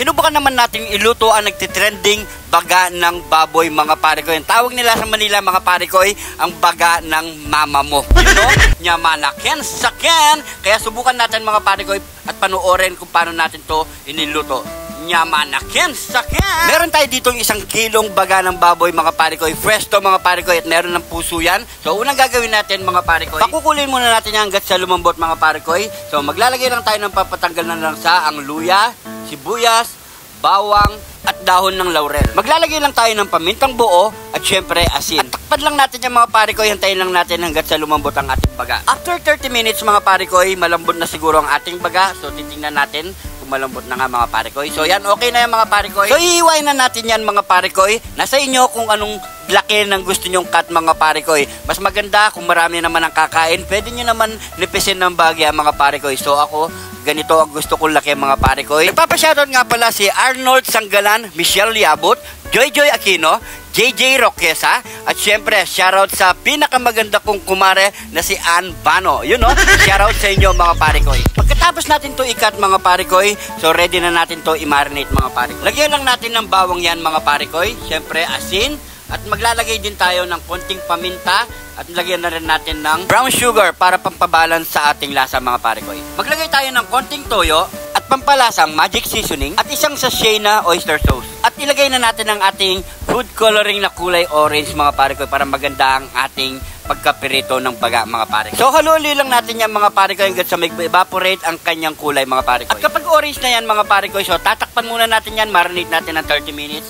Sinubukan naman natin iluto ang nagtitrending baga ng baboy mga pare ko. Yung tawag nila sa Manila mga pare ko ay ang baga ng mama mo. You know? Nyamanaken saken. Kaya subukan natin mga pare ko at panoorin kung paano natin to iniluto. Nyamanaken saken. Meron tayo ditong 1 kilong baga ng baboy mga pare ko. Fresh to mga pare ko at meron ng puso yan. So unang gagawin natin mga pare ko, pakukulin muna natin yan hanggat sa lumambot mga pare ko. So maglalagay lang tayo ng papatanggal ng langsa, ang luya, sibuyas, bawang at dahon ng laurel. Maglalagay lang tayo ng pamintang buo at syempre asin. At takpan lang natin yung mga pare ko, hintayin lang natin hanggat sa lumambot ang ating baga. After 30 minutes mga pare ko, malambot na siguro ang ating baga. So titingnan natin kung malambot na nga mga pare ko. So yan, okay na yung mga pare ko. So iiwain na natin yan mga pare ko. Nasa inyo kung anong laki ng gusto nyong cut mga pare ko. Mas maganda kung marami naman ang kakain, pwede nyo naman nipisin ng bagya mga pare ko. So ako, ganito ang gusto kong laki mga pare ko. Nagpapashoutout nga pala si Arnold Sanggalan, Michelle Liabot, Joy Aquino, JJ Roquesa, at syempre shoutout sa pinakamaganda kong kumare na si Ann Bano. Yun no, shoutout sa inyo mga pare ko. Pagkatapos natin to ikat mga pare ko, so ready na natin to i-marinate mga pare ko. Lagyan lang natin ng bawang yan mga pare ko, syempre asin, at maglalagay din tayo ng konting paminta at lagyan na rin natin ng brown sugar para pampabalance sa ating lasa mga pare ko. Maglagay tayo ng konting toyo at pampalasang magic seasoning at 1 sachet na oyster sauce. At ilagay na natin ang ating food coloring na kulay orange mga pare ko para maganda ang ating pagkapirito ng baga mga pare ko. So haluli lang natin yan mga pare ko hanggang sa mag-evaporate ang kanyang kulay mga pare ko. At kapag orange na yan mga pare ko, so tatakpan muna natin yan, marinate natin ng 30 minutes.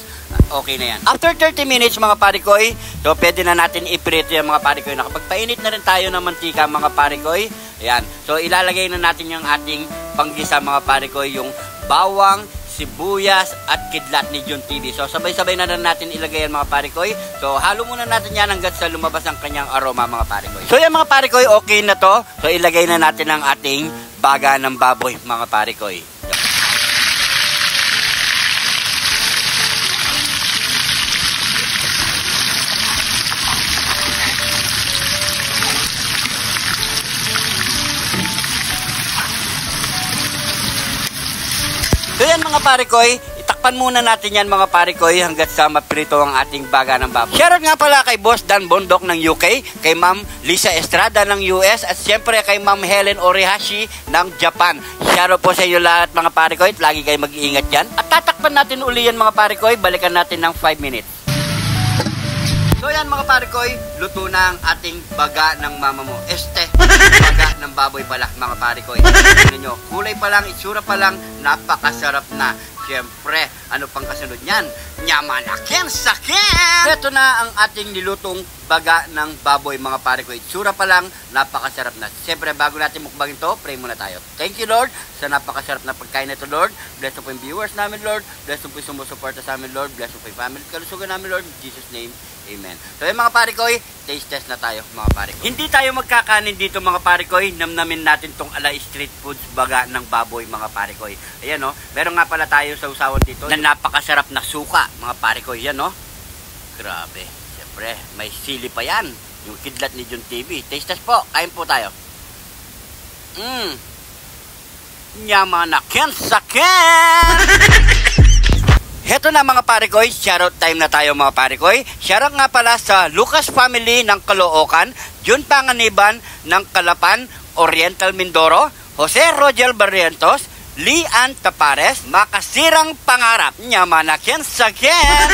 Okay na yan. After 30 minutes mga parikoy, so pwede na natin iprito yung mga parikoy. Nakapagpainit na rin tayo ng mantika mga parikoy. Ayan. So ilalagay na natin yung ating panggisa mga parikoy, yung bawang, sibuyas at kidlat ni John TV. So sabay-sabay na rin natin ilagay yan mga parikoy. So halo muna natin yan hanggang sa lumabas ang kanyang aroma mga parikoy. So yan mga parikoy, okay na to. So ilagay na natin ang ating baga ng baboy mga parikoy. So yan mga parikoy, itakpan muna natin yan mga parikoy hanggat sa maprito ang ating baga ng baboy. Shoutout nga pala kay Boss Dan Bondok ng UK, kay Ma'am Lisa Estrada ng US, at siyempre kay Ma'am Helen Orihashi ng Japan. Shoutout po sa inyo lahat mga parikoy, lagi kayo mag-iingat dyan. At tatakpan natin uli yan mga parikoy, balikan natin ng 5 minutes. So yan mga parikoy, luto na ang ating baga ng mama mo. Baga ng baboy pala mga parikoy. Tignan nyo, kulay pa lang, itsura pa lang, napakasarap na. Siyempre, ano pang kasunod niyan? Nyamanaken saken! Ito na ang ating nilutong baga ng baboy mga parikoy. Itsura pa lang, napakasarap na. Siyempre, bago natin mukbangin to, pray muna tayo. Thank you Lord sa napakasarap na pagkain nito Lord. Bless po yung viewers namin Lord. Bless po yung sumusuporta sa amin Lord. Bless po yung family kalusugan namin Lord. In Jesus name, amen. So yung mga parikoy, taste test na tayo mga parikoy. Hindi tayo magkakanin dito mga parikoy. Namnamin natin tong ala street foods baga ng baboy mga parikoy. Ayan o, meron nga pala tayo sa usawan dito na napakasarap na suka mga parikoy. Yan o, grabe. Siyempre, may sili pa yan. Yung kidlat ni John TV. Taste test po, kain po tayo. Nyamanaken saken! Heto na mga parikoy, shoutout time na tayo mga parikoy. Shoutout nga pala sa Lucas family ng Caloocan, Jun Panganiban ng Calapan, Oriental Mindoro, Jose Roger Barrientos, Lee Ann Tapares, Makasirang Pangarap, Nyamanaken saken!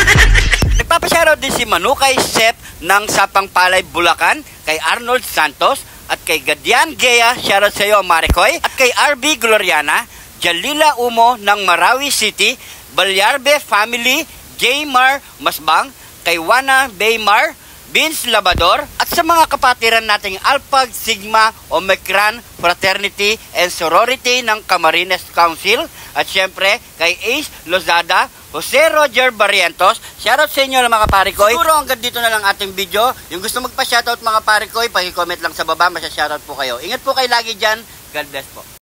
Nagpapashoutout din si Manukay Sep ng Sapang Palay, Bulacan, kay Arnold Santos, at kay Gadian Gea, shoutout sa iyo Marikoy, at kay RB Gloriana, Jalila Umo ng Marawi City, Balyarbe Family, Jaymar Masbang, kay Wana Baymar, Vince Labador, at sa mga kapatiran nating Alpha Sigma Omicron Fraternity and Sorority ng Camarines Council, at syempre kay Ace Lozada, Jose Roger Barrientos. Shoutout sa inyo mga parikoy. Siguro hanggang dito na lang ating video. Yung gusto magpa-shoutout mga parikoy, paki-comment lang sa baba, masya-shoutout po kayo. Ingat po kayo lagi dyan. God bless po.